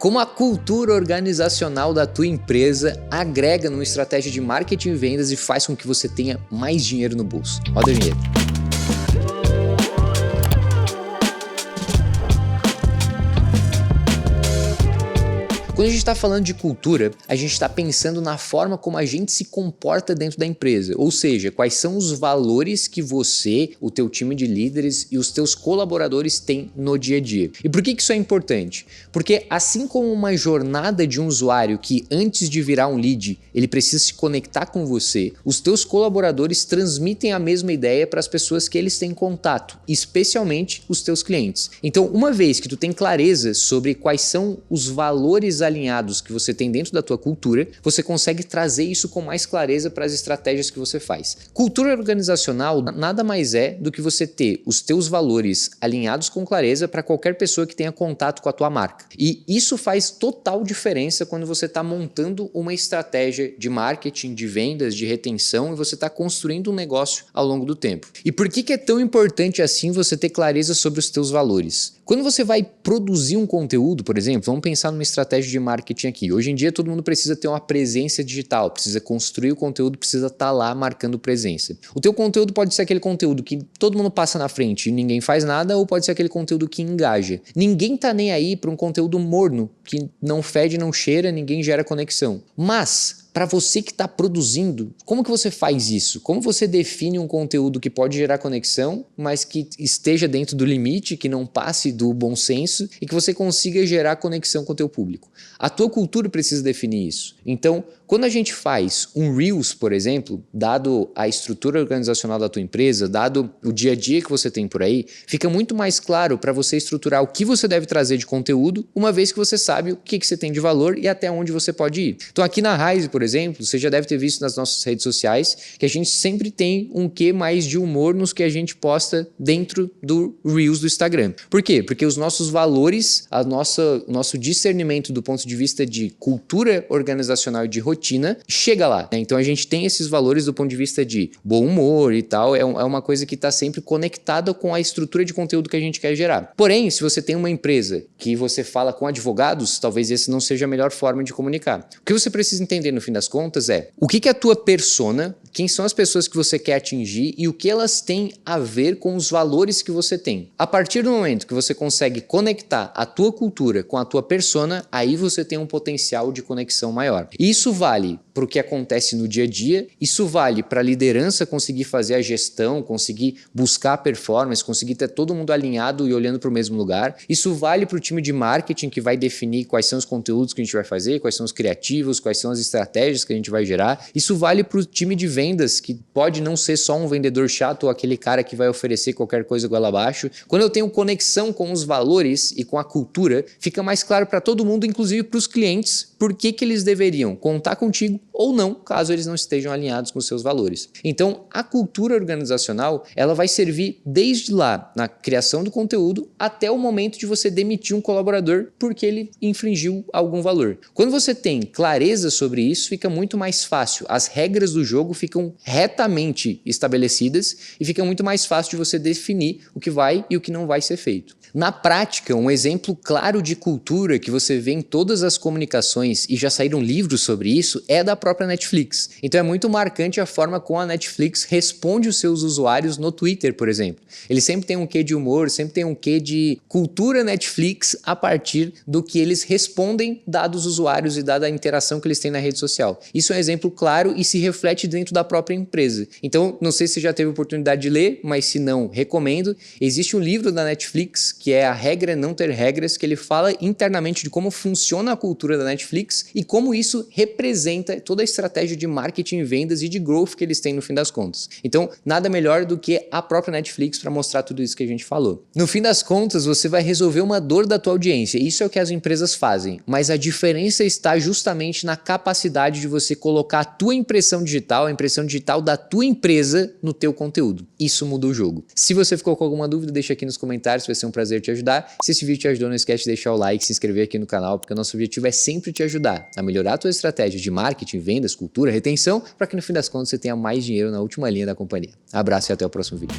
Como a cultura organizacional da tua empresa agrega numa estratégia de marketing e vendas e faz com que você tenha mais dinheiro no bolso. Roda a vinheta. Quando a gente está falando de cultura, a gente está pensando na forma como a gente se comporta dentro da empresa, ou seja, quais são os valores que você, o teu time de líderes e os teus colaboradores têm no dia a dia. E por que isso é importante? Porque assim como uma jornada de um usuário que antes de virar um lead, ele precisa se conectar com você, os teus colaboradores transmitem a mesma ideia para as pessoas que eles têm contato, especialmente os teus clientes. Então, uma vez que tu tem clareza sobre quais são os valores alinhados que você tem dentro da tua cultura, você consegue trazer isso com mais clareza para as estratégias que você faz. Cultura organizacional nada mais é do que você ter os teus valores alinhados com clareza para qualquer pessoa que tenha contato com a tua marca. E isso faz total diferença quando você está montando uma estratégia de marketing, de vendas, de retenção e você está construindo um negócio ao longo do tempo. E por que é tão importante assim você ter clareza sobre os teus valores? Quando você vai produzir um conteúdo, por exemplo, vamos pensar numa estratégia de marketing aqui. Hoje em dia todo mundo precisa ter uma presença digital, precisa construir o conteúdo, precisa estar lá marcando presença. O teu conteúdo pode ser aquele conteúdo que todo mundo passa na frente e ninguém faz nada, ou pode ser aquele conteúdo que engaja. Ninguém tá nem aí para um conteúdo morno, que não fede, não cheira, ninguém gera conexão. Mas para você que está produzindo, como que você faz isso? Como você define um conteúdo que pode gerar conexão, mas que esteja dentro do limite, que não passe do bom senso e que você consiga gerar conexão com o teu público? A tua cultura precisa definir isso. Então, quando a gente faz um Reels, por exemplo, dado a estrutura organizacional da tua empresa, dado o dia a dia que você tem por aí, fica muito mais claro para você estruturar o que você deve trazer de conteúdo, uma vez que você sabe o que você tem de valor e até onde você pode ir. Então aqui na Rise, por exemplo, você já deve ter visto nas nossas redes sociais que a gente sempre tem um quê mais de humor nos que a gente posta dentro do Reels do Instagram. Por quê? Porque os nossos valores, o nosso discernimento do ponto de vista de cultura organizacional e de rotina chega lá, né? Então a gente tem esses valores do ponto de vista de bom humor e tal, é uma coisa que está sempre conectada com a estrutura de conteúdo que a gente quer gerar. Porém, se você tem uma empresa que você fala com advogados, talvez esse não seja a melhor forma de comunicar. O que você precisa entender no fim das contas é o que é a tua persona, quem são as pessoas que você quer atingir e o que elas têm a ver com os valores que você tem. A partir do momento que você consegue conectar a tua cultura com a tua persona, aí você tem um potencial de conexão maior. Isso vale para o que acontece no dia a dia, isso vale para a liderança conseguir fazer a gestão, conseguir buscar a performance, conseguir ter todo mundo alinhado e olhando para o mesmo lugar. Isso vale para o time de marketing que vai definir quais são os conteúdos que a gente vai fazer, quais são os criativos, quais são as estratégias que a gente vai gerar. Isso vale para o time de vendas, que pode não ser só um vendedor chato ou aquele cara que vai oferecer qualquer coisa goela abaixo. Quando eu tenho conexão com os valores e com a cultura, fica mais claro para todo mundo, inclusive para os clientes, por que eles deveriam contar contigo ou não, caso eles não estejam alinhados com os seus valores. Então, a cultura organizacional, ela vai servir desde lá, na criação do conteúdo, até o momento de você demitir um colaborador porque ele infringiu algum valor. Quando você tem clareza sobre isso, fica muito mais fácil. As regras do jogo ficam retamente estabelecidas e fica muito mais fácil de você definir o que vai e o que não vai ser feito. Na prática, um exemplo claro de cultura que você vê em todas as comunicações e já saíram livros sobre isso é da própria Netflix. Então é muito marcante a forma como a Netflix responde os seus usuários no Twitter, por exemplo. Ele sempre tem um quê de humor, sempre tem um quê de cultura Netflix a partir do que eles respondem dados os usuários e dada a interação que eles têm na rede social. Isso é um exemplo claro e se reflete dentro da própria empresa. Então, não sei se você já teve oportunidade de ler, mas se não, recomendo. Existe um livro da Netflix que é A Regra é Não Ter Regras, que ele fala internamente de como funciona a cultura da Netflix e como isso representa toda a estratégia de marketing, vendas e de growth que eles têm no fim das contas. Então, nada melhor do que a própria Netflix para mostrar tudo isso que a gente falou. No fim das contas, você vai resolver uma dor da tua audiência. Isso é o que as empresas fazem, mas a diferença está justamente na capacidade de você colocar a tua impressão digital, a impressão digital da tua empresa no teu conteúdo. Isso muda o jogo. Se você ficou com alguma dúvida, deixa aqui nos comentários, vai ser um prazer te ajudar. Se esse vídeo te ajudou, não esquece de deixar o like, se inscrever aqui no canal, porque o nosso objetivo é sempre te ajudar a melhorar a tua estratégia de marketing, vendas, cultura, retenção, para que no fim das contas você tenha mais dinheiro na última linha da companhia. Abraço e até o próximo vídeo.